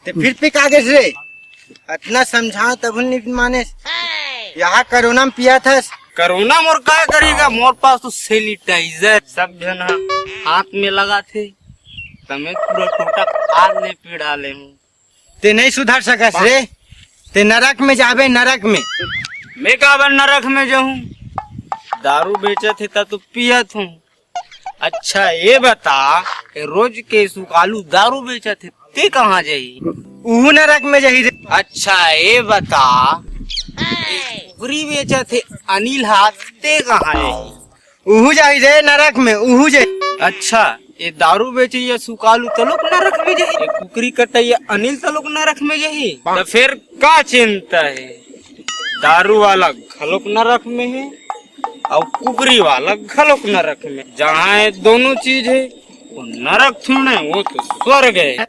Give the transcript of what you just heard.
तो फिर पे कागज रे इतना समझाओ तब नहीं माने। यहाँ कोरोना में पिया था। कोरोना मोर क्या करेगा, मोर पास तो सैनिटाइजर सब जना हाथ में लगा थे, तमें पूरा टोटा आज ले पी डाले हूँ। ते नहीं सुधर सकस रे, ते नरक में जाबे नरक में। मैं काबर नरक में जाऊँ, दारू बेचत थे तो पियत हूँ। अच्छा ये बता रोज के सुकालू दारू बेचत थे ते कहाँ जाही? उहु नरक में जाही रे। अच्छा ये बता कुकरी बेचत थे अनिल हाथ ते कहाँ जाही? उहु जाही रे नरक में, उहु जाही। अच्छा ये दारू बेचे ये सुकालू तलोक नरक में जाही, ये कुकरी कटाइए अनिल तलोक नरक में जाही। तो फिर क्या चिंता है, दारू वाला घलोक नरक में है और कुकरी वाला घलोक नरक में। जहाँ है दोनों चीज है वो नरक थोड़ा है, वो तो स्वर्ग है।